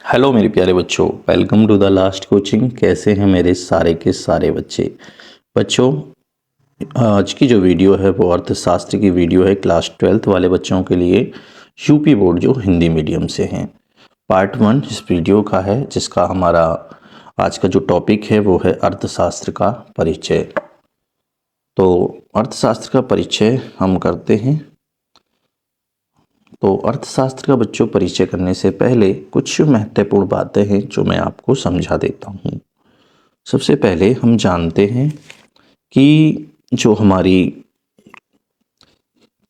Hello मेरे प्यारे बच्चों, welcome to the last coaching. कैसे हैं मेरे सारे के सारे बच्चे? बच्चों, आज की जो वीडियो है वो अर्थशास्त्र की वीडियो है क्लास 12th वाले बच्चों के लिए, यूपी बोर्ड जो हिंदी मीडियम से हैं। पार्ट 1 इस वीडियो का है, जिसका हमारा आज का जो टॉपिक है वो है अर्थशास्त्र का परिचय। तो अर्थशास्त्र का परिचय हम करते हैं। तो अर्थशास्त्र का बच्चों परिचय करने से पहले कुछ महत्वपूर्ण बातें हैं जो मैं आपको समझा देता हूँ। सबसे पहले हम जानते हैं कि जो हमारी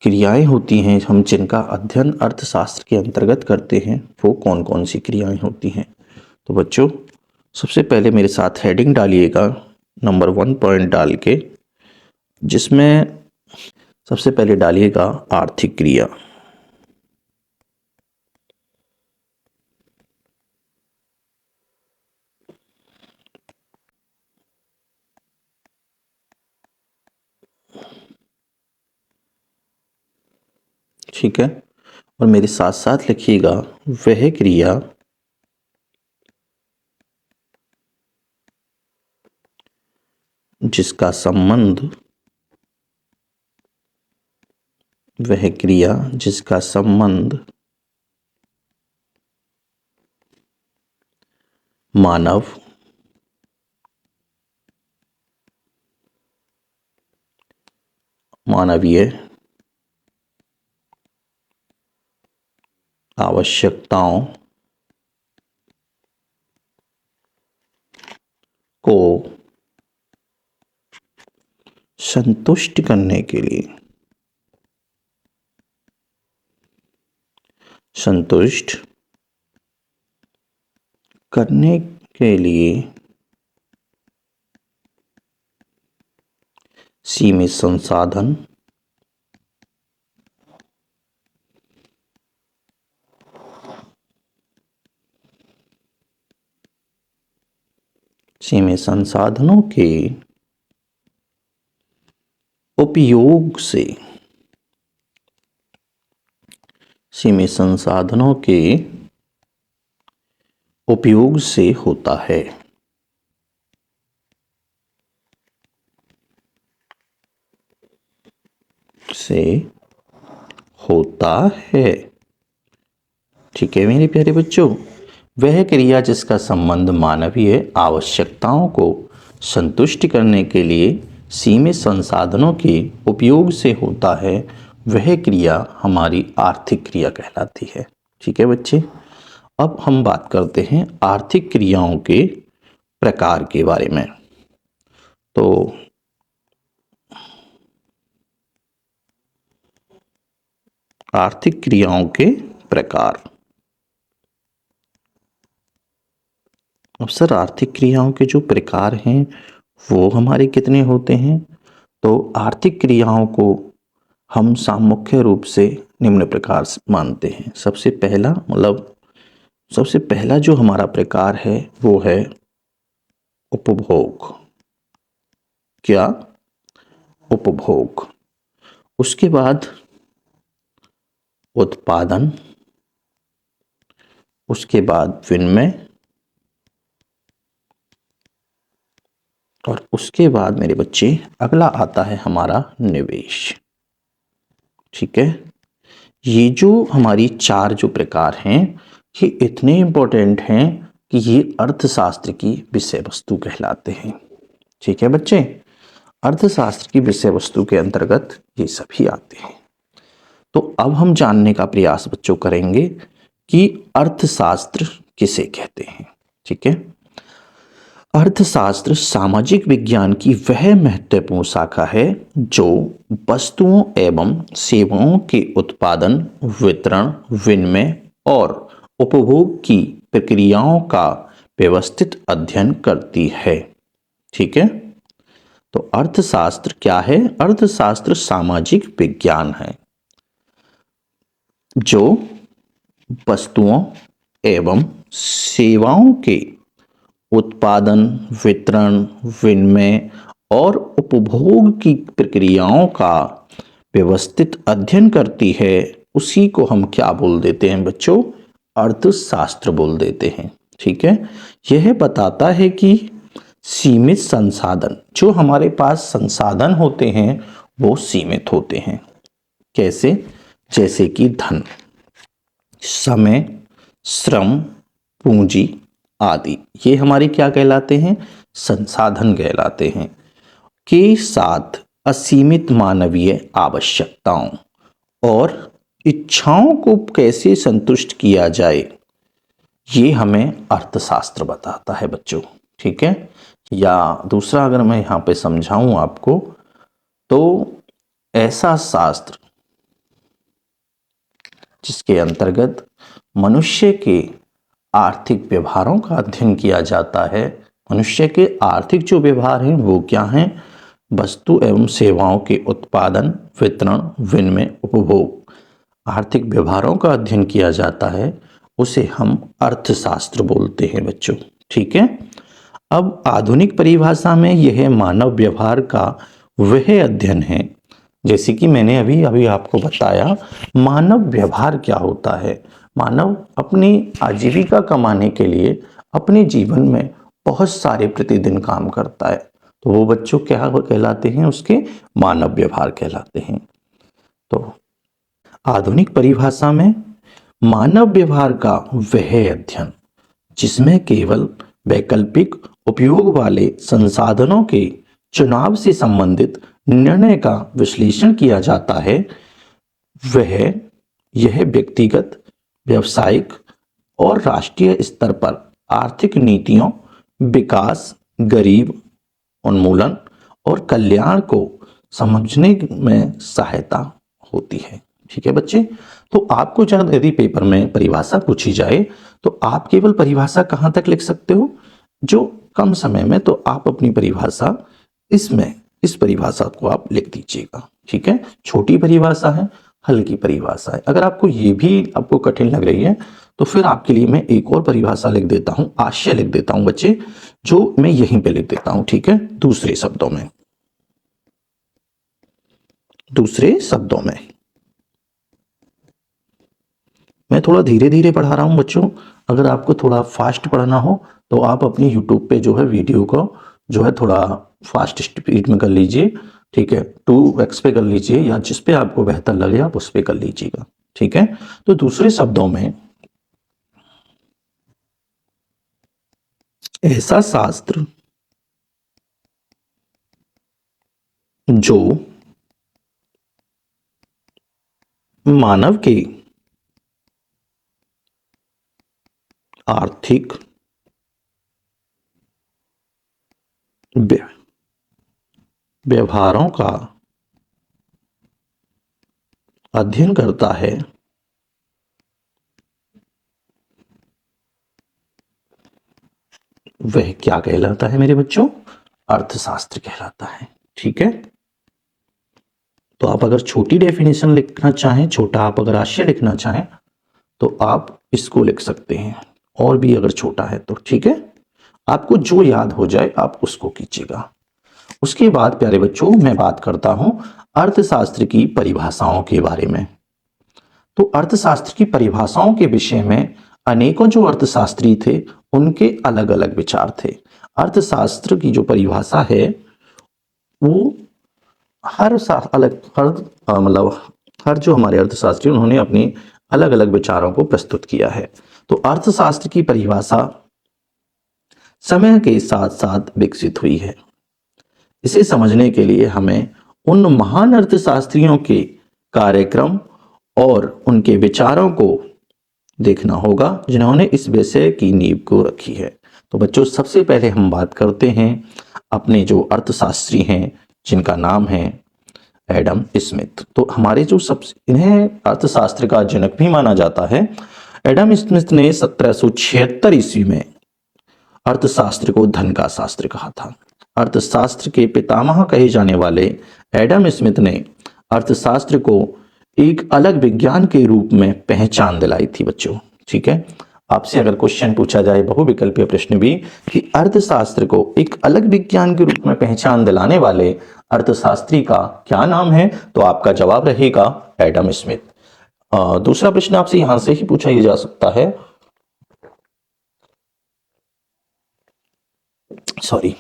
क्रियाएं होती हैं, हम जिनका अध्ययन अर्थशास्त्र के अंतर्गत करते हैं, वो कौन कौन सी क्रियाएं होती हैं। तो बच्चों, सबसे पहले मेरे साथ हेडिंग डालिएगा, नंबर 1 पॉइंट डाल के, जिसमें सबसे पहले डालिएगा आर्थिक क्रिया। ठीक है, और मेरे साथ साथ लिखिएगा वह क्रिया जिसका संबंध मानवीय आवश्यकताओं को संतुष्ट करने के लिए सीमित संसाधनों के उपयोग से होता है। ठीक है मेरे प्यारे बच्चों, वह क्रिया जिसका संबंध मानवीय आवश्यकताओं को संतुष्ट करने के लिए सीमित संसाधनों के उपयोग से होता है, वह क्रिया हमारी आर्थिक क्रिया कहलाती है। ठीक है बच्चे, अब हम बात करते हैं आर्थिक क्रियाओं के प्रकार के बारे में। तो आर्थिक क्रियाओं के प्रकार। अब सर, आर्थिक क्रियाओं के जो प्रकार हैं वो हमारे कितने होते हैं? तो आर्थिक क्रियाओं को हम मुख्य रूप से निम्न प्रकार से मानते हैं। सबसे पहला जो हमारा प्रकार है वो है उपभोग। क्या? उपभोग। उसके बाद उत्पादन, उसके बाद विनिमय, और उसके बाद मेरे बच्चे अगला आता है हमारा निवेश। ठीक है, ये जो हमारी 4 जो प्रकार हैं ये इतने इंपॉर्टेंट हैं कि ये अर्थशास्त्र की विषय वस्तु कहलाते हैं। ठीक है बच्चे, अर्थशास्त्र की विषय वस्तु के अंतर्गत ये सभी आते हैं। तो अब हम जानने का प्रयास बच्चों करेंगे कि अर्थशास्त्र किसे कहते हैं। ठीक है, अर्थशास्त्र सामाजिक विज्ञान की वह महत्वपूर्ण शाखा है जो वस्तुओं एवं सेवाओं के उत्पादन, वितरण, विनिमय और उपभोग की प्रक्रियाओं का व्यवस्थित अध्ययन करती है। ठीक है, तो अर्थशास्त्र क्या है? अर्थशास्त्र सामाजिक विज्ञान है जो वस्तुओं एवं सेवाओं के उत्पादन, वितरण, विनिमय और उपभोग की प्रक्रियाओं का व्यवस्थित अध्ययन करती है। उसी को हम क्या बोल देते हैं बच्चों? अर्थशास्त्र बोल देते हैं। ठीक है, यह बताता है कि सीमित संसाधन, जो हमारे पास संसाधन होते हैं वो सीमित होते हैं। कैसे? जैसे कि धन, समय, श्रम, पूंजी आदि, ये हमारे क्या कहलाते हैं? संसाधन कहलाते हैं। के साथ असीमित मानवीय आवश्यकताओं और इच्छाओं को कैसे संतुष्ट किया जाए, ये हमें अर्थशास्त्र बताता है बच्चों। ठीक है, या दूसरा अगर मैं यहाँ पे समझाऊं आपको, तो ऐसा शास्त्र जिसके अंतर्गत मनुष्य के आर्थिक व्यवहारों का अध्ययन किया जाता है। मनुष्य के आर्थिक जो व्यवहार हैं वो क्या हैं? वस्तु एवं सेवाओं के उत्पादन, वितरण, विनिमय, उपभोग, आर्थिक व्यवहारों का अध्ययन किया जाता है, उसे हम अर्थशास्त्र बोलते हैं बच्चों। ठीक है, अब आधुनिक परिभाषा में यह मानव व्यवहार का वह अध्ययन है, जैसे कि मैंने अभी आपको बताया, मानव व्यवहार क्या होता है। मानव अपनी आजीविका कमाने के लिए अपने जीवन में बहुत सारे प्रतिदिन काम करता है, तो वो बच्चों क्या कहलाते हैं? उसके मानव व्यवहार कहलाते हैं। तो आधुनिक परिभाषा में मानव व्यवहार का वह अध्ययन जिसमें केवल वैकल्पिक उपयोग वाले संसाधनों के चुनाव से संबंधित निर्णय का विश्लेषण किया जाता है, वह यह व्यक्तिगत, व्यावसायिक और राष्ट्रीय स्तर पर आर्थिक नीतियों, विकास, गरीब उन्मूलन और कल्याण को समझने में सहायता होती है। ठीक है बच्चे, तो आपको जब यदि पेपर में परिभाषा पूछी जाए तो आप केवल परिभाषा कहां तक लिख सकते हो? जो कम समय में, तो आप अपनी परिभाषा इसमें, इस परिभाषा को आप लिख दीजिएगा। ठीक है, छोटी परिभाषा है, हल्की परिभाषा है। अगर आपको ये भी आपको कठिन लग रही है तो फिर आपके लिए मैं एक और परिभाषा लिख देता हूं, आशय लिख देता हूं बच्चे, जो मैं यहीं पे लिख देता हूं। ठीक है, दूसरे शब्दों में मैं थोड़ा धीरे धीरे पढ़ा रहा हूं बच्चों। अगर आपको थोड़ा फास्ट पढ़ना हो तो आप अपनी यूट्यूब पे जो है वीडियो को जो है थोड़ा फास्ट स्पीड में कर लीजिए। ठीक है, 2x पे कर लीजिए, या जिस पे आपको बेहतर लगे आप उस पे कर लीजिएगा। ठीक है, तो दूसरे शब्दों में ऐसा शास्त्र जो मानव के आर्थिक, व्यवहारों का अध्ययन करता है, वह क्या कहलाता है मेरे बच्चों? अर्थशास्त्र कहलाता है। ठीक है, तो आप अगर छोटी डेफिनेशन लिखना चाहें, छोटा आप अगर आशय लिखना चाहें तो आप इसको लिख सकते हैं, और भी अगर छोटा है तो। ठीक है, आपको जो याद हो जाए आप उसको कीजिएगा। उसके बाद प्यारे बच्चों मैं बात करता हूं अर्थशास्त्र की परिभाषाओं के बारे में। तो अर्थशास्त्र की परिभाषाओं के विषय में अनेकों जो अर्थशास्त्री थे उनके अलग अलग विचार थे। अर्थशास्त्र की जो परिभाषा है वो हर जो हमारे अर्थशास्त्री उन्होंने अपने अलग अलग विचारों को प्रस्तुत किया है। तो अर्थशास्त्र की परिभाषा समय के साथ साथ विकसित हुई है। इसे समझने के लिए हमें उन महान अर्थशास्त्रियों के कार्यक्रम और उनके विचारों को देखना होगा जिन्होंने इस विषय की नींव को रखी है। तो बच्चों सबसे पहले हम बात करते हैं अपने जो अर्थशास्त्री हैं जिनका नाम है एडम स्मिथ। तो हमारे जो इन्हें अर्थशास्त्र का जनक भी माना जाता है। एडम स्मिथ ने 1776 ईस्वी में अर्थशास्त्र को धन का शास्त्र कहा था। अर्थशास्त्र के पितामह कहे जाने वाले एडम स्मिथ ने अर्थशास्त्र को एक अलग विज्ञान के रूप में पहचान दिलाई थी बच्चों। ठीक है, आपसे अगर क्वेश्चन पूछा जाए बहुविकल्पीय प्रश्न भी कि अर्थशास्त्र को एक अलग विज्ञान के रूप में पहचान दिलाने वाले अर्थशास्त्री का क्या नाम है, तो आपका जवाब रहेगा एडम स्मिथ। दूसरा प्रश्न आपसे यहां से ही पूछा ही जा सकता है, सॉरी,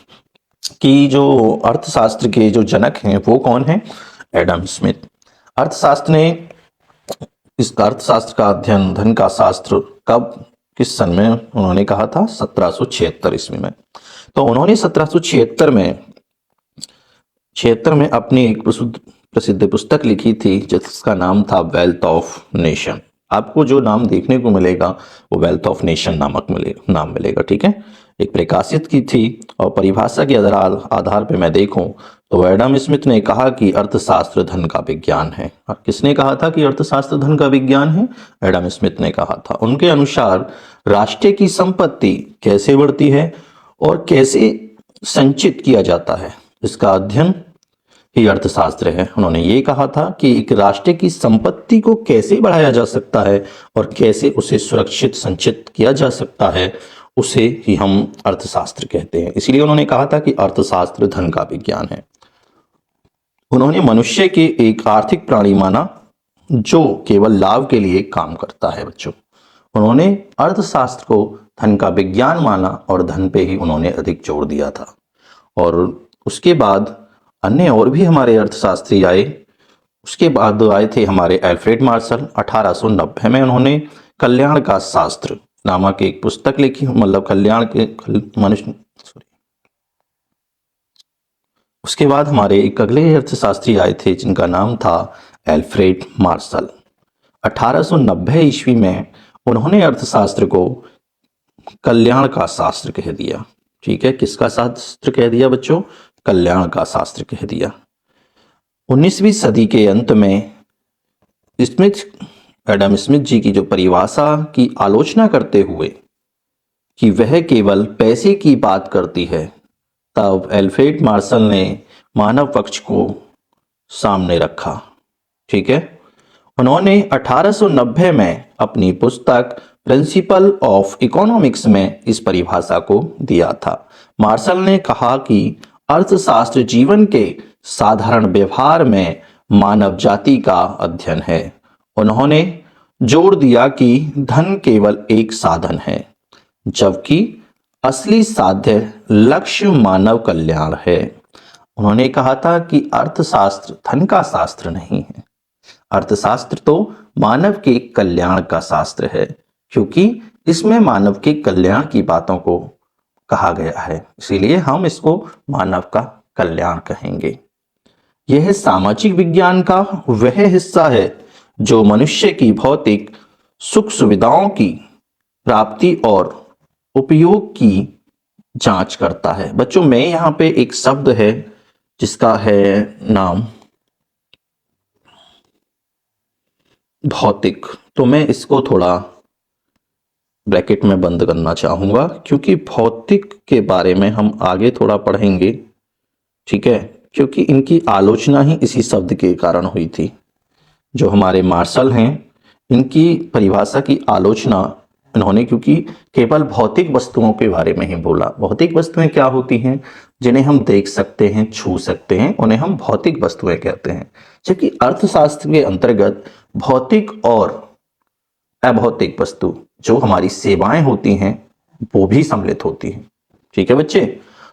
कि जो अर्थशास्त्र के जो जनक हैं वो कौन है? Adam Smith. अर्थशास्त्र ने इस अर्थशास्त्र का अध्ययन, धन का शास्त्र, कब, किस सन में उन्होंने कहा था? 1776 ईस्वी में। तो उन्होंने 1776 में अपनी एक प्रसिद्ध पुस्तक लिखी थी जिसका नाम था वेल्थ ऑफ नेशन। आपको जो नाम देखने को मिलेगा वो वेल्थ ऑफ नेशन नामक नाम मिलेगा, ठीक है। एक प्रकाशित की थी और परिभाषा के आधार पे मैं देखूं तो एडम स्मिथ ने कहा कि अर्थशास्त्र धन का विज्ञान है। किसने कहा था कि अर्थशास्त्र धन का विज्ञान है? एडम स्मिथ ने कहा था। उनके अनुसार राष्ट्र की संपत्ति कैसे बढ़ती है और कैसे संचित किया जाता है, इसका अध्ययन ही अर्थशास्त्र है। उन्होंने ये कहा था कि एक राष्ट्र की संपत्ति को कैसे बढ़ाया जा सकता है और कैसे उसे सुरक्षित संचित किया जा सकता है, उसे ही हम अर्थशास्त्र कहते हैं। इसलिए उन्होंने कहा था कि अर्थशास्त्र धन का विज्ञान है। उन्होंने मनुष्य के एक आर्थिक प्राणी माना जो केवल लाभ के लिए काम करता है। बच्चों, उन्होंने अर्थशास्त्र को धन का विज्ञान माना और धन पे ही उन्होंने अधिक जोर दिया था। और उसके बाद अन्य और भी हमारे अर्थशास्त्री आए। उसके बाद आए थे हमारे एल्फ्रेड मार्शल। 1890 में उन्होंने कल्याण का शास्त्र नामक एक पुस्तक लिखी, मतलब कल्याण के मनुष्य, उसके बाद हमारे एक अगले अर्थशास्त्री आए थे जिनका नाम था एल्फ्रेड मार्शल। 1890 ईस्वी में उन्होंने अर्थशास्त्र को कल्याण का शास्त्र कह दिया। ठीक है, किसका शास्त्र कह दिया बच्चों? कल्याण का शास्त्र कह दिया। 19वीं सदी के अंत में एडम स्मिथ जी की जो परिभाषा की आलोचना करते हुए कि वह केवल पैसे की बात करती है, तब एल्फ्रेड मार्शल ने मानव पक्ष को सामने रखा। ठीक है, उन्होंने 1890 में अपनी पुस्तक प्रिंसिपल ऑफ इकोनॉमिक्स में इस परिभाषा को दिया था। मार्शल ने कहा कि अर्थशास्त्र जीवन के साधारण व्यवहार में मानव जाति का अध्ययन है। उन्होंने जोर दिया कि धन केवल एक साधन है, जबकि असली साध्य लक्ष्य मानव कल्याण है। उन्होंने कहा था कि अर्थशास्त्र धन का शास्त्र नहीं है, अर्थशास्त्र तो मानव के कल्याण का शास्त्र है, क्योंकि इसमें मानव के कल्याण की बातों को कहा गया है, इसीलिए हम इसको मानव का कल्याण कहेंगे। यह सामाजिक विज्ञान का वह हिस्सा है जो मनुष्य की भौतिक सुख सुविधाओं की प्राप्ति और उपयोग की जांच करता है। बच्चों, मैं यहां पे एक शब्द है जिसका है नाम भौतिक, तो मैं इसको थोड़ा ब्रैकेट में बंद करना चाहूंगा, क्योंकि भौतिक के बारे में हम आगे थोड़ा पढ़ेंगे। ठीक है, क्योंकि इनकी आलोचना ही इसी शब्द के कारण हुई थी। जो हमारे मार्शल हैं, इनकी परिभाषा की आलोचना इन्होंने, क्योंकि केवल भौतिक वस्तुओं के बारे में ही बोला। भौतिक वस्तुएं क्या होती हैं? जिन्हें हम देख सकते हैं, छू सकते हैं, उन्हें हम भौतिक वस्तुएं कहते हैं। जबकि अर्थशास्त्र के अंतर्गत भौतिक और अभौतिक वस्तु, जो हमारी सेवाएं होती हैं, वो भी सम्मिलित होती हैं। ठीक है बच्चे,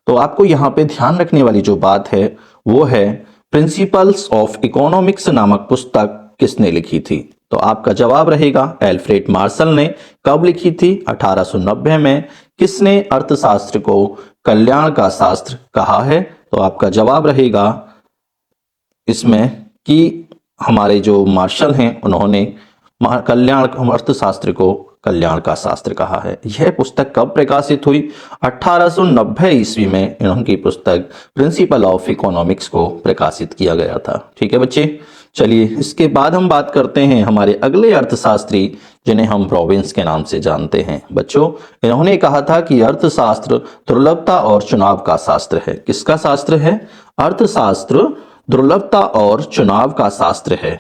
तो आपको यहाँ पे ध्यान रखने वाली जो बात है वो है प्रिंसिपल्स ऑफ इकोनॉमिक्स नामक पुस्तक किसने लिखी थी? तो आपका जवाब रहेगा एल्फ्रेड मार्शल ने। कब लिखी थी? 1890 में। किसने अर्थशास्त्र को कल्याण का शास्त्र कहा है? तो आपका जवाब रहेगा इसमें कि हमारे जो मार्शल हैं उन्होंने कल्याण अर्थशास्त्र को कल्याण का शास्त्र कहा है। यह पुस्तक कब प्रकाशित हुई? 1890 ईस्वी में इनकी पुस्तक प्रिंसिपल ऑफ इकोनॉमिक्स को प्रकाशित किया गया था। ठीक है बच्चे, चलिए इसके बाद हम बात करते हैं हमारे अगले अर्थशास्त्री जिन्हें हम रॉबिन्स के नाम से जानते हैं। बच्चों, इन्होंने कहा था कि अर्थशास्त्र दुर्लभता और चुनाव का शास्त्र है। किसका शास्त्र है? अर्थशास्त्र दुर्लभता और चुनाव का शास्त्र है।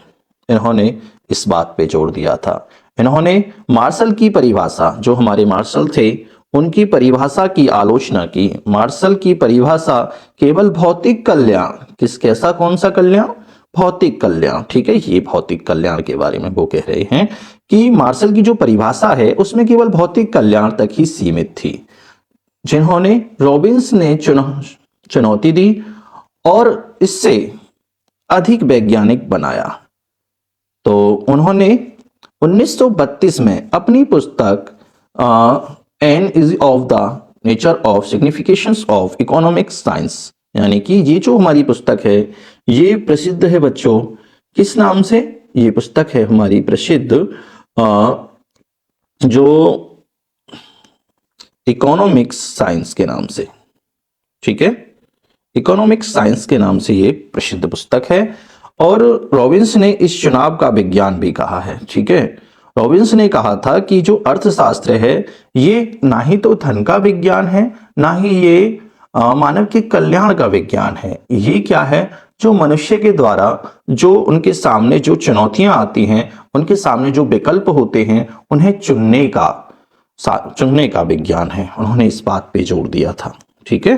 इन्होंने इस बात पे जोर दिया था। इन्होंने मार्शल की परिभाषा, जो हमारे मार्शल थे, उनकी परिभाषा की आलोचना की। मार्शल की परिभाषा केवल भौतिक कल्याण, कैसा कौन सा कल्याण? भौतिक कल्याण। ठीक है, ये भौतिक कल्याण के बारे में वो कह रहे हैं कि मार्शल की जो परिभाषा है उसमें केवल भौतिक कल्याण तक ही सीमित थी, जिन्होंने रॉबिन्स ने चुनौती दी और इससे अधिक वैज्ञानिक बनाया। तो उन्होंने 1932 में अपनी पुस्तक an essay of the nature of significations of economics science, यानी कि ये जो हमारी पुस्तक है ये प्रसिद्ध है बच्चों, किस नाम से? ये पुस्तक है हमारी प्रसिद्ध जो इकोनॉमिक्स साइंस के नाम से। ठीक है, इकोनॉमिक्स साइंस के नाम से ये प्रसिद्ध पुस्तक है। और रॉबिन्स ने इस चुनाव का विज्ञान भी कहा है। ठीक है, रॉबिन्स ने कहा था कि जो अर्थशास्त्र है ये ना ही तो धन का विज्ञान है, ना ही ये मानव के कल्याण का विज्ञान है। ये क्या है? जो मनुष्य के द्वारा जो उनके सामने जो चुनौतियां आती हैं, उनके सामने जो विकल्प होते हैं, उन्हें चुनने का विज्ञान है। उन्होंने इस बात पे जोर दिया था। ठीक है,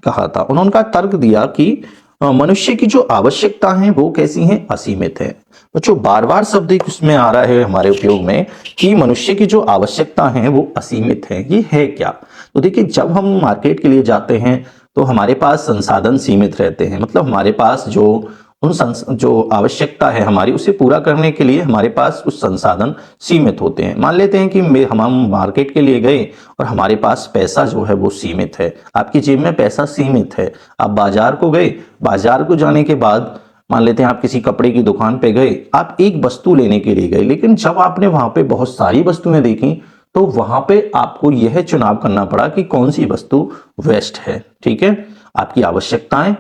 कहा था, उन्होंने का तर्क दिया कि मनुष्य की जो आवश्यकता है वो कैसी है? असीमित है। बच्चों बार बार शब्द इसमें आ रहा है हमारे उपयोग में कि मनुष्य की जो आवश्यकता है वो असीमित है। ये है क्या? तो देखिए, जब हम मार्केट के लिए जाते हैं तो हमारे पास संसाधन सीमित रहते हैं, मतलब हमारे पास जो आवश्यकता है हमारी उसे पूरा करने के लिए हमारे पास कुछ संसाधन सीमित होते हैं। मान लेते हैं कि हम मार्केट के लिए गए और हमारे पास पैसा जो है वो सीमित है, आपकी जेब में पैसा सीमित है। आप बाजार को गए, बाजार को जाने के बाद मान लेते हैं आप किसी कपड़े की दुकान पे गए, आप एक वस्तु लेने के लिए गए, लेकिन जब आपने वहां पे बहुत सारी वस्तुएं देखी तो वहां पे आपको यह चुनाव करना पड़ा कि कौन सी वस्तु बेस्ट है। ठीक है, आपकी आवश्यकताएं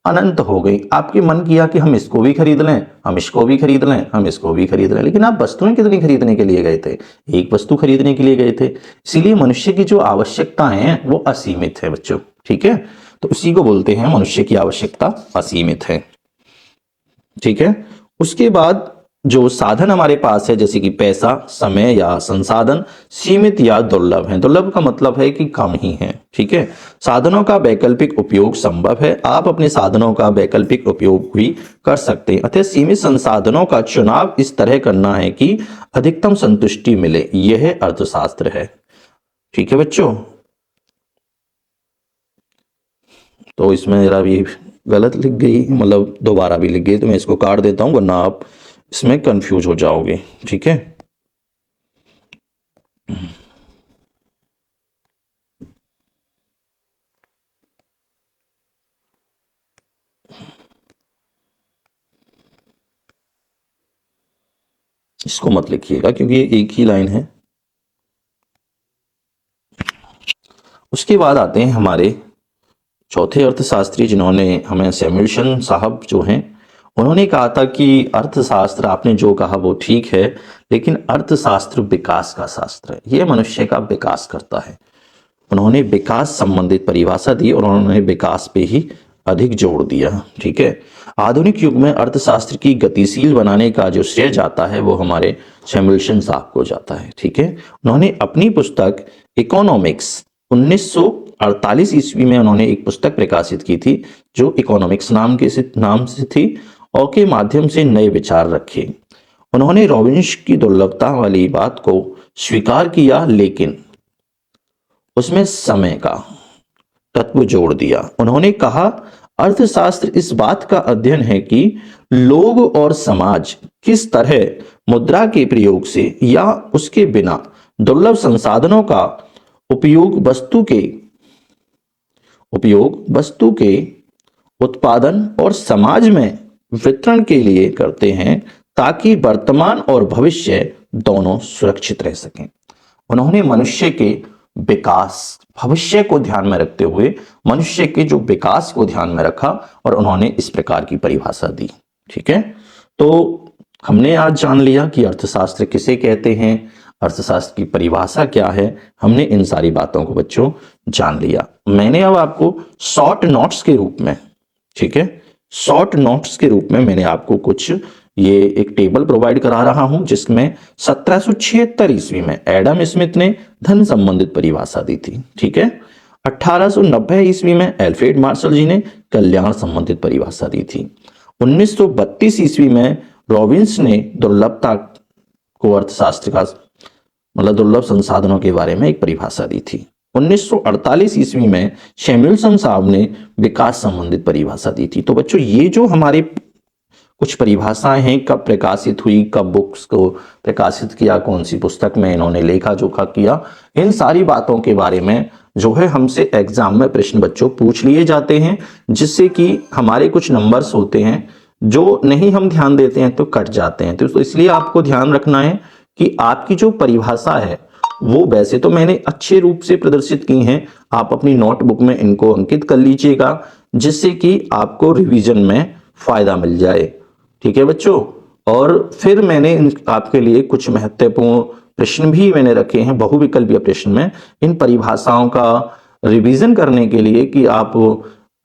अनंत हो गई, आपके मन किया कि हम इसको भी खरीद लें, हम इसको भी खरीद लें, हम इसको भी खरीद लें, लेकिन आप वस्तुएं कितनी खरीदने के लिए गए थे? एक वस्तु खरीदने के लिए गए थे। इसीलिए मनुष्य की जो आवश्यकताएं हैं वो असीमित है बच्चों। ठीक है, तो इसी को बोलते हैं मनुष्य की आवश्यकता असीमित है। ठीक है, उसके बाद जो साधन हमारे पास है जैसे कि पैसा, समय या संसाधन सीमित या दुर्लभ है। दुर्लभ का मतलब है कि कम ही है। ठीक है, साधनों का वैकल्पिक उपयोग संभव है, आप अपने साधनों का वैकल्पिक उपयोग भी कर सकते हैं। अतः सीमित संसाधनों का चुनाव इस तरह करना है कि अधिकतम संतुष्टि मिले, यह अर्थशास्त्र है। ठीक है बच्चों, तो इसमें जरा भी गलत लिख गई, मतलब दोबारा भी लिख गई, तो मैं इसको काट देता हूं वरना आप इसमें कंफ्यूज हो जाओगे। ठीक है, इसको मत लिखिएगा क्योंकि ये एक ही लाइन है। उसके बाद आते हैं हमारे चौथे अर्थशास्त्री जिन्होंने हमें सैमुअल्सन साहब जो हैं, उन्होंने कहा था कि अर्थशास्त्र आपने जो कहा वो ठीक है, लेकिन अर्थशास्त्र विकास का शास्त्र है, यह मनुष्य का विकास करता है। उन्होंने विकास संबंधित परिभाषा दी और उन्होंने विकास पे ही अधिक जोर दिया। ठीक है, आधुनिक युग में अर्थशास्त्र की गतिशील बनाने का जो श्रेय जाता है वो हमारे सैमुअल्सन साहब को जाता है। ठीक है, उन्होंने अपनी पुस्तक इकोनॉमिक्स 1948 ईस्वी में उन्होंने एक पुस्तक प्रकाशित की थी जो इकोनॉमिक्स नाम से थी और के माध्यम से नए विचार रखे। उन्होंने रॉबिन्स की दुर्लभता वाली बात को स्वीकार किया, लेकिन उसमें समय का तत्व जोड़ दिया। उन्होंने कहा अर्थशास्त्र इस बात का अध्ययन है कि लोग और समाज किस तरह मुद्रा के प्रयोग से या उसके बिना दुर्लभ संसाधनों का उपयोग वस्तु के उत्पादन और समाज में वितरण के लिए करते हैं ताकि वर्तमान और भविष्य दोनों सुरक्षित रह सकें। उन्होंने मनुष्य के विकास, भविष्य को ध्यान में रखते हुए मनुष्य के जो विकास को ध्यान में रखा और उन्होंने इस प्रकार की परिभाषा दी। ठीक है, तो हमने आज जान लिया कि अर्थशास्त्र किसे कहते हैं, अर्थशास्त्र की परिभाषा क्या है, हमने इन सारी बातों को बच्चों जान लिया। मैंने अब आपको शॉर्ट नोट्स के रूप में, ठीक है, शॉर्ट नोट्स के रूप में मैंने आपको कुछ ये एक टेबल प्रोवाइड करा रहा हूं जिसमें 1776 ईस्वी में एडम स्मिथ ने धन संबंधित परिभाषा दी थी। ठीक है, 1890 ईस्वी में अल्फ्रेड मार्शल जी ने कल्याण संबंधित परिभाषा दी थी। 1932 ईस्वी में रॉबिन्स ने दुर्लभता को अर्थशास्त्र का मतलब दुर्लभ संसाधनों के बारे में एक परिभाषा दी थी। 1948 ईस्वी में सैमुअल्सन साहब ने विकास संबंधित परिभाषा दी थी। तो बच्चों ये जो हमारे कुछ परिभाषाएं हैं, कब प्रकाशित हुई, कब बुक्स को प्रकाशित किया, कौन सी पुस्तक में इन्होंने लेखा जोखा किया, इन सारी बातों के बारे में जो है हमसे एग्जाम में प्रश्न बच्चों पूछ लिए जाते हैं, जिससे कि हमारे कुछ नंबर्स होते हैं जो नहीं हम ध्यान देते हैं तो कट जाते हैं। तो इसलिए आपको ध्यान रखना है कि आपकी जो परिभाषा है वो वैसे तो मैंने अच्छे रूप से प्रदर्शित की हैं, आप अपनी नोटबुक में इनको अंकित कर लीजिएगा, जिससे कि आपको रिवीजन में फायदा मिल जाए। ठीक है बच्चों, और फिर मैंने आपके लिए कुछ महत्वपूर्ण प्रश्न भी मैंने रखे हैं बहुविकल्पीय प्रश्न में, इन परिभाषाओं का रिवीजन करने के लिए कि आप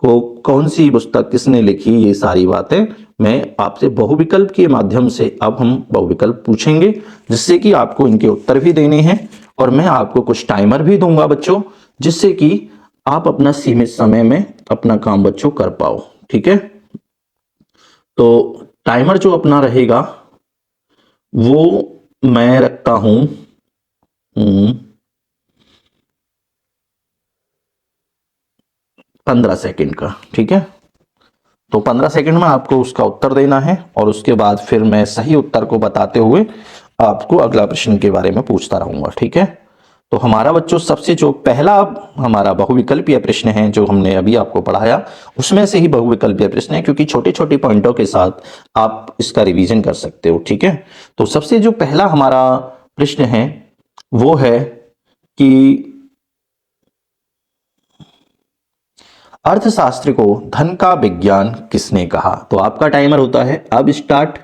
को कौन सी पुस्तक किसने लिखी, ये सारी बातें मैं आपसे बहुविकल्प के माध्यम से अब हम बहुविकल्प पूछेंगे, जिससे कि आपको इनके उत्तर भी देने हैं और मैं आपको कुछ टाइमर भी दूंगा बच्चों, जिससे कि आप अपना सीमित समय में अपना काम बच्चों कर पाओ। ठीक है, तो टाइमर जो अपना रहेगा वो मैं रखता हूं 15 सेकंड का। ठीक है, तो 15 सेकंड में आपको उसका उत्तर देना है और उसके बाद फिर मैं सही उत्तर को बताते हुए आपको अगला प्रश्न के बारे में पूछता रहूंगा। ठीक है, तो हमारा बच्चों सबसे जो पहला हमारा बहुविकल्पीय प्रश्न है जो हमने अभी आपको पढ़ाया, उसमें से ही बहुविकल्पीय प्रश्न है, क्योंकि छोटे छोटे पॉइंटों के साथ आप इसका रिवीजन कर सकते हो। ठीक है, तो सबसे जो पहला हमारा प्रश्न है वो है कि अर्थशास्त्र को धन का विज्ञान किसने कहा। तो आपका टाइमर होता है अब स्टार्ट।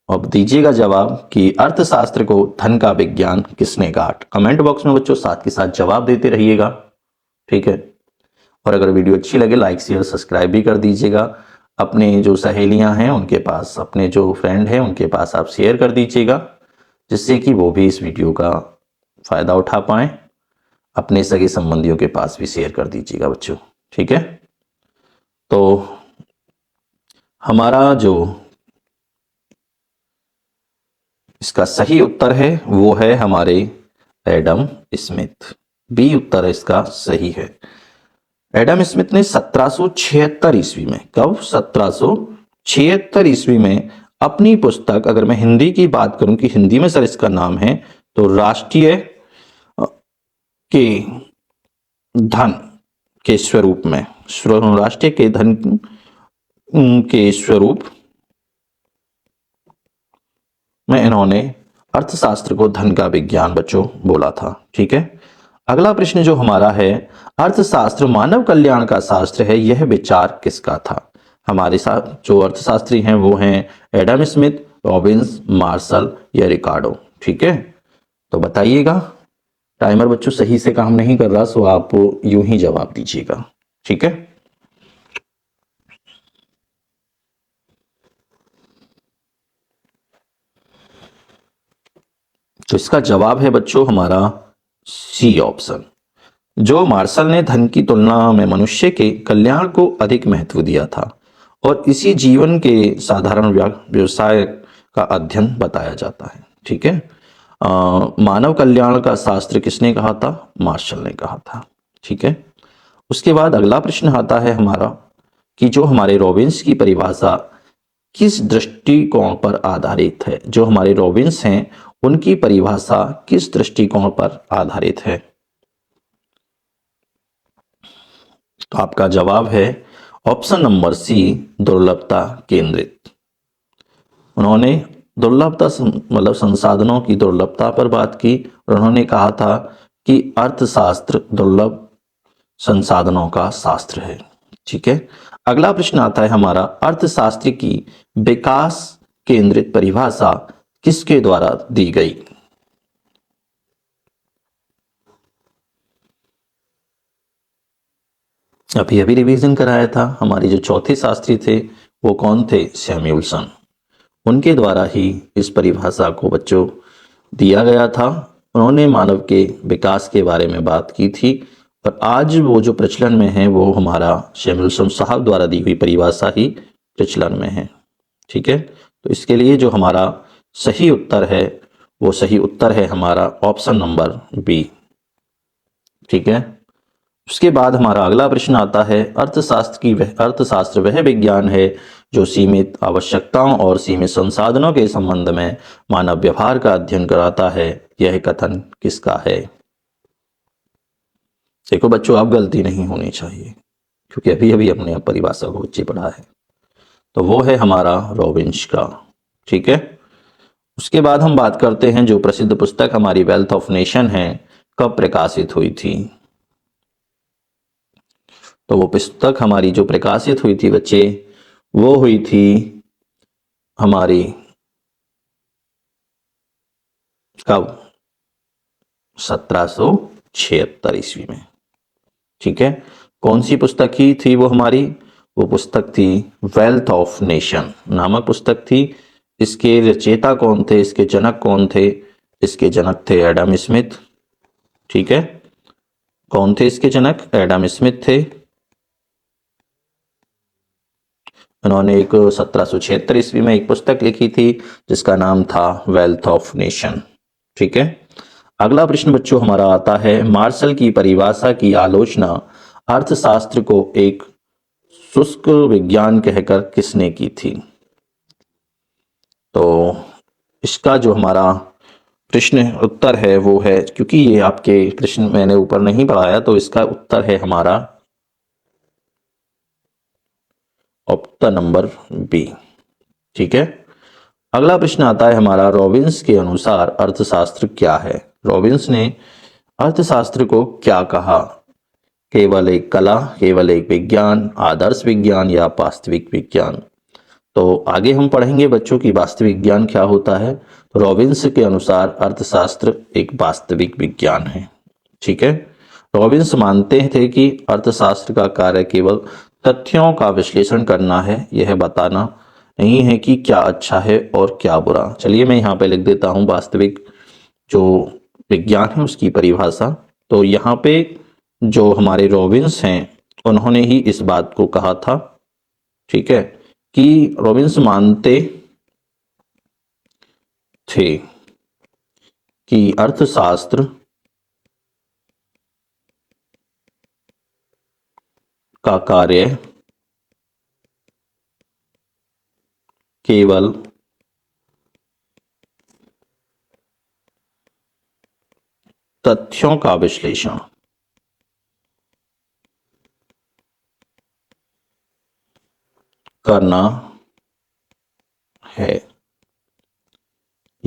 अब दीजिएगा जवाब कि अर्थशास्त्र को धन का विज्ञान किसने कहा। कमेंट बॉक्स में बच्चों साथ के साथ जवाब देते रहिएगा। ठीक है, और अगर वीडियो अच्छी लगे लाइक शेयर सब्सक्राइब भी कर दीजिएगा। अपने जो सहेलियां हैं उनके पास, अपने जो फ्रेंड हैं उनके पास आप शेयर कर दीजिएगा, जिससे कि वो भी इस वीडियो का फायदा उठा पाए। अपने सगे संबंधियों के पास भी शेयर कर दीजिएगा बच्चों। ठीक है, तो हमारा जो इसका सही उत्तर है वो है हमारे एडम स्मिथ। बी उत्तर इसका सही है। एडम स्मिथ ने 1776 ईस्वी में, कब 1776 ईस्वी में अपनी पुस्तक, अगर मैं हिंदी की बात करूं कि हिंदी में सर इसका नाम है तो राष्ट्रीय के धन के स्वरूप में, राष्ट्रीय के धन के स्वरूप में इन्होंने अर्थशास्त्र को धन का विज्ञान बच्चों बोला था। ठीक है, अगला प्रश्न जो हमारा है, अर्थशास्त्र मानव कल्याण का शास्त्र है, यह विचार किसका था। हमारे साथ जो अर्थशास्त्री हैं वो हैं एडम स्मिथ, रॉबिन्स, मार्शल या रिकार्डो। ठीक है, तो बताइएगा। टाइमर बच्चों सही से काम नहीं कर रहा, सो आप यूं ही जवाब दीजिएगा। ठीक है, तो इसका जवाब है बच्चों हमारा सी ऑप्शन। जो मार्शल ने धन की तुलना में मनुष्य के कल्याण को अधिक महत्व दिया था और इसी जीवन के साधारण व्यवसाय का अध्ययन बताया जाता है। ठीक है, मानव कल्याण का शास्त्र किसने कहा था, मार्शल ने कहा था। ठीक है, उसके बाद अगला प्रश्न आता है हमारा कि जो हमारे रॉबिन्स की परिभाषा किस दृष्टिकोण पर आधारित है। जो हमारे रॉबिन्स हैं उनकी परिभाषा किस दृष्टिकोण पर आधारित है। तो आपका जवाब है ऑप्शन नंबर सी, दुर्लभता केंद्रित। उन्होंने दुर्लभता मतलब संसाधनों की दुर्लभता पर बात की और उन्होंने कहा था कि अर्थशास्त्र दुर्लभ संसाधनों का शास्त्र है। ठीक है, अगला प्रश्न आता है हमारा, अर्थशास्त्र की विकास केंद्रित परिभाषा किसके द्वारा दी गई। अभी अभी रिवीजन कराया था, हमारे जो चौथे शास्त्री थे वो कौन थे, सैमुअल्सन। उनके द्वारा ही इस परिभाषा को बच्चों दिया गया था। उन्होंने मानव के विकास के बारे में बात की थी और आज वो जो प्रचलन में है वो हमारा सैमुअल्सन साहब द्वारा दी हुई परिभाषा ही प्रचलन में है। ठीक है, तो इसके लिए जो हमारा सही उत्तर है वो सही उत्तर है हमारा ऑप्शन नंबर बी। ठीक है, उसके बाद हमारा अगला प्रश्न आता है, अर्थशास्त्र वह विज्ञान है जो सीमित आवश्यकताओं और सीमित संसाधनों के संबंध में मानव व्यवहार का अध्ययन कराता है। यह कथन किसका है? देखो बच्चों, आप गलती नहीं होनी चाहिए क्योंकि अभी अभी अपने परिभाषा को बच्चे पढ़ा है, तो वो है हमारा रॉबिन्स का। ठीक है, उसके बाद हम बात करते हैं जो प्रसिद्ध पुस्तक हमारी वेल्थ ऑफ नेशन है कब प्रकाशित हुई थी। तो वो पुस्तक हमारी जो प्रकाशित हुई थी बच्चे, वो हुई थी हमारी कब? 1776 ईस्वी में। ठीक है, कौन सी पुस्तक ही थी वो हमारी? वो पुस्तक थी वेल्थ ऑफ नेशन नामक पुस्तक थी। इसके रचयिता कौन थे, इसके जनक कौन थे? इसके जनक थे एडम स्मिथ। ठीक है, कौन थे इसके जनक? एडम स्मिथ थे। उन्होंने एक 1776 ईस्वी में एक पुस्तक लिखी थी जिसका नाम था वेल्थ ऑफ नेशन। ठीक है, अगला प्रश्न बच्चों हमारा आता है, मार्शल की परिभाषा की आलोचना अर्थशास्त्र को एक शुष्क विज्ञान कहकर किसने की थी? तो इसका जो हमारा प्रश्न उत्तर है वो है, क्योंकि ये आपके प्रश्न मैंने ऊपर नहीं पढ़ाया, तो इसका उत्तर है हमारा ऑप्शन नंबर बी। ठीक है, अगला प्रश्न आता है हमारा, रॉबिन्स के अनुसार अर्थशास्त्र क्या है? रॉबिन्स ने अर्थशास्त्र को क्या कहा? केवल एक कला, केवल एक विज्ञान, आदर्श विज्ञान या वास्तविक विज्ञान? तो आगे हम पढ़ेंगे बच्चों की वास्तविक विज्ञान क्या होता है। तो रॉबिन्स के अनुसार अर्थशास्त्र एक वास्तविक विज्ञान है। ठीक है, रॉबिन्स मानते थे कि अर्थशास्त्र का कार्य केवल तथ्यों का विश्लेषण करना है, यह बताना नहीं है कि क्या अच्छा है और क्या बुरा। चलिए मैं यहाँ पे लिख देता हूँ वास्तविक जो विज्ञान है उसकी परिभाषा। तो यहाँ पे जो हमारे रॉबिन्स हैं उन्होंने ही इस बात को कहा था। ठीक है, कि रॉबिन्स मानते थे कि अर्थशास्त्र का कार्य केवल तथ्यों का विश्लेषण करना है,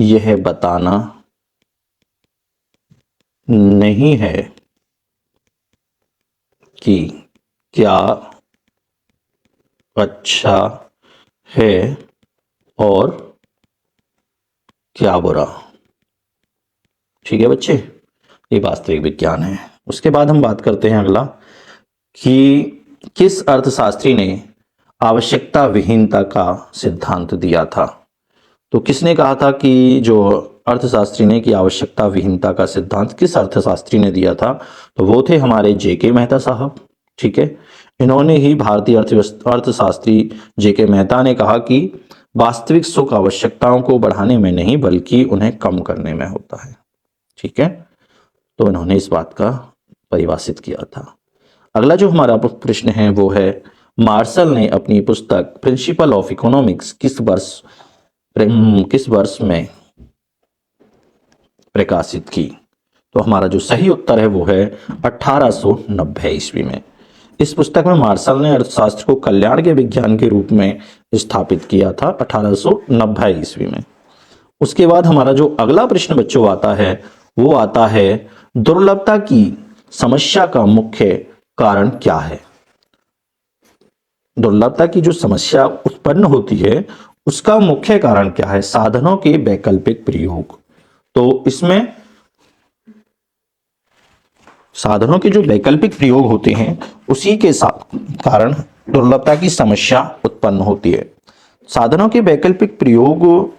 यह बताना नहीं है कि क्या अच्छा है और क्या बुरा। ठीक है बच्चे, ये वास्तविक विज्ञान है। उसके बाद हम बात करते हैं अगला कि किस अर्थशास्त्री ने आवश्यकता विहीनता का सिद्धांत दिया था? तो किसने कहा था कि जो अर्थशास्त्री ने कि आवश्यकता विहीनता का सिद्धांत किस अर्थशास्त्री ने दिया था? तो वो थे हमारे जेके मेहता साहब। ठीक है, इन्होंने ही भारतीय अर्थशास्त्री जेके मेहता ने कहा कि वास्तविक सुख आवश्यकताओं को बढ़ाने में नहीं बल्कि उन्हें कम करने में होता है। ठीक है, तो इन्होंने इस बात का परिभाषित किया था। अगला जो हमारा प्रश्न है वो है, मार्शल ने अपनी पुस्तक प्रिंसिपल ऑफ इकोनॉमिक्स किस वर्ष में प्रकाशित की? तो हमारा जो सही उत्तर है वो है 1890 ईस्वी में। इस पुस्तक में मार्शल ने अर्थशास्त्र को कल्याण के विज्ञान के रूप में स्थापित किया था 1890 ईस्वी में। उसके बाद हमारा जो अगला प्रश्न बच्चों आता है वो आता है, दुर्लभता की समस्या का मुख्य कारण क्या है? दुर्लभता की जो समस्या उत्पन्न होती है उसका मुख्य कारण क्या है? साधनों के वैकल्पिक प्रयोग। तो इसमें साधनों के जो वैकल्पिक प्रयोग होते हैं उसी के कारण दुर्लभता की समस्या उत्पन्न होती है। साधनों के वैकल्पिक प्रयोग,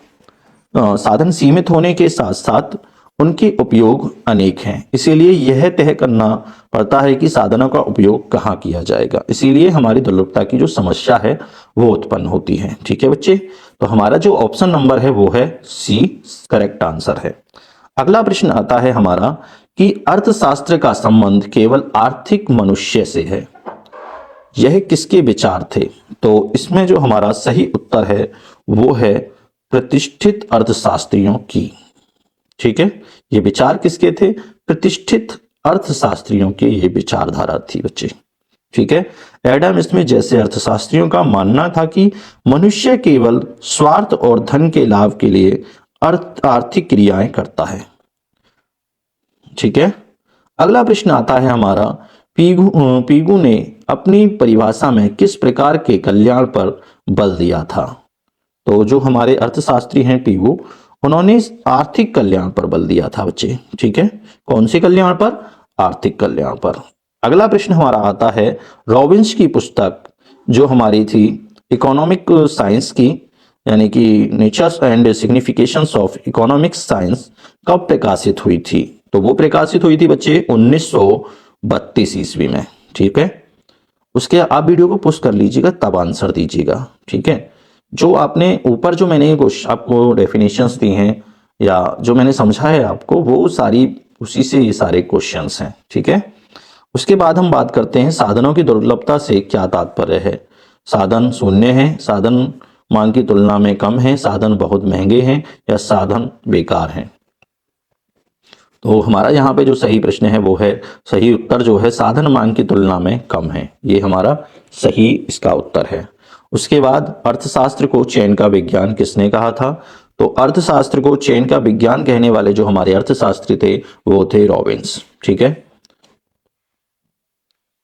साधन सीमित होने के साथ साथ उनके उपयोग अनेक हैं, इसीलिए यह तय करना पड़ता है कि साधनों का उपयोग कहाँ किया जाएगा। इसीलिए हमारी दुर्लभता की जो समस्या है वो उत्पन्न होती है। ठीक है बच्चे, तो हमारा जो ऑप्शन नंबर है वो है सी करेक्ट आंसर है। अगला प्रश्न आता है हमारा कि अर्थशास्त्र का संबंध केवल आर्थिक मनुष्य से है, यह किसके विचार थे? तो इसमें जो हमारा सही उत्तर है वो है प्रतिष्ठित अर्थशास्त्रियों की। ठीक है, ये विचार किसके थे? प्रतिष्ठित अर्थशास्त्रियों की ये विचारधारा थी बच्चे। ठीक है, एडम स्मिथ जैसे अर्थशास्त्रियों का मानना था कि मनुष्य केवल स्वार्थ और धन के लाभ के लिए आर्थिक क्रियाएं करता है। ठीक है, अगला प्रश्न आता है हमारा पीगू ने अपनी परिभाषा में किस प्रकार के कल्याण पर बल दिया था? तो जो हमारे अर्थशास्त्री हैं पीगू, उन्होंने आर्थिक कल्याण पर बल दिया था बच्चे। ठीक है, कौन से कल्याण पर? आर्थिक कल्याण पर। अगला प्रश्न हमारा आता है रॉबिन्स की पुस्तक जो हमारी थी इकोनॉमिक साइंस की, यानी कि natures and significations of economic science, कब प्रकाशित हुई थी? तो वो प्रकाशित हुई थी बच्चे 1932 ईस्वी में। ठीक है, उसके आप वीडियो को पोस्ट कर लीजिएगा तब आंसर दीजिएगा। ठीक है, जो आपने ऊपर जो मैंने आपको डेफिनेशंस दी हैं या जो मैंने समझा है आपको, वो सारी उसी से ये सारे क्वेश्चंस हैं। ठीक है, उसके बाद हम बात करते हैं साधनों की दुर्लभता से क्या तात्पर्य है। साधन शून्य है, साधन मांग की तुलना में कम है, साधन बहुत महंगे हैं, या साधन बेकार हैं। तो हमारा यहाँ पे जो सही प्रश्न है वो है, सही उत्तर जो है साधन मांग की तुलना में कम है, ये हमारा सही इसका उत्तर है। उसके बाद अर्थशास्त्र को चयन का विज्ञान किसने कहा था? तो अर्थशास्त्र को चयन का विज्ञान कहने वाले जो हमारे अर्थशास्त्री थे वो थे रॉबिन्स। ठीक है,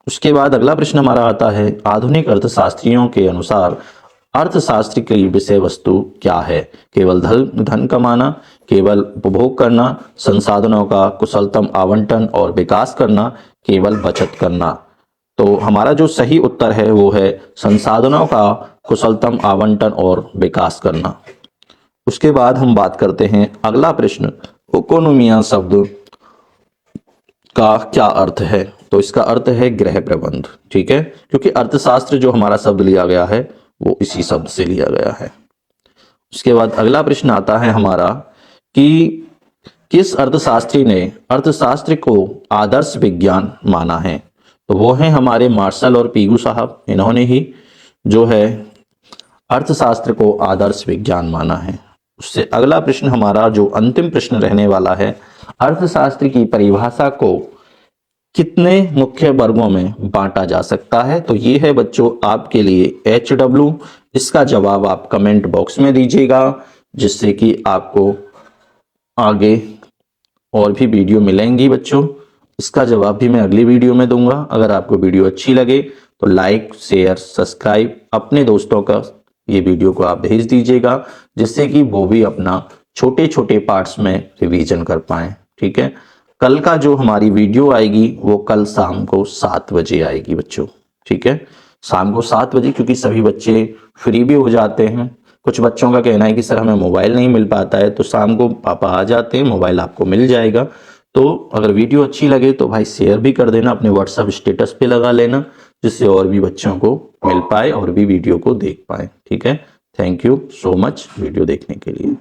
उसके बाद अगला प्रश्न हमारा आता है आधुनिक अर्थशास्त्रियों के अनुसार अर्थशास्त्र की विषय वस्तु क्या है? केवल धन कमाना, केवल उपभोग करना, संसाधनों का कुशलतम आवंटन और विकास करना, केवल बचत करना। तो हमारा जो सही उत्तर है वो है संसाधनों का कुशलतम आवंटन और विकास करना। उसके बाद हम बात करते हैं अगला प्रश्न, इकोनोमिया शब्द का क्या अर्थ है? तो इसका अर्थ है गृह प्रबंध। ठीक है, क्योंकि अर्थशास्त्र जो हमारा शब्द लिया गया है वो इसी शब्द से लिया गया है। उसके बाद अगला प्रश्न आता है हमारा कि किस अर्थशास्त्री ने अर्थशास्त्र को आदर्श विज्ञान माना है? तो वो हैं हमारे मार्शल और पीगू साहब, इन्होंने ही जो है अर्थशास्त्र को आदर्श विज्ञान माना है। उससे अगला प्रश्न हमारा जो अंतिम प्रश्न रहने वाला है, अर्थशास्त्र की परिभाषा को कितने मुख्य वर्गों में बांटा जा सकता है? तो ये है बच्चों आपके लिए HW। इसका जवाब आप कमेंट बॉक्स में दीजिएगा, जिससे कि आपको आगे और भी वीडियो मिलेंगी बच्चों। इसका जवाब भी मैं अगली वीडियो में दूंगा। अगर आपको वीडियो अच्छी लगे तो लाइक, शेयर, सब्सक्राइब, अपने दोस्तों का ये वीडियो को आप भेज दीजिएगा, जिससे कि वो भी अपना छोटे छोटे पार्ट्स में रिवीजन कर पाएं। ठीक है, कल का जो हमारी वीडियो आएगी वो कल शाम को 7 बजे आएगी बच्चों। ठीक है, शाम को 7 बजे, क्योंकि सभी बच्चे फ्री भी हो जाते हैं। कुछ बच्चों का कहना है कि सर हमें मोबाइल नहीं मिल पाता है, तो शाम को पापा आ जाते हैं, मोबाइल आपको मिल जाएगा। तो अगर वीडियो अच्छी लगे तो भाई शेयर भी कर देना, अपने व्हाट्सएप स्टेटस पे लगा लेना, जिससे और भी बच्चों को मिल पाए और भी वीडियो को देख पाए। ठीक है, thank you so much video देखने के लिए।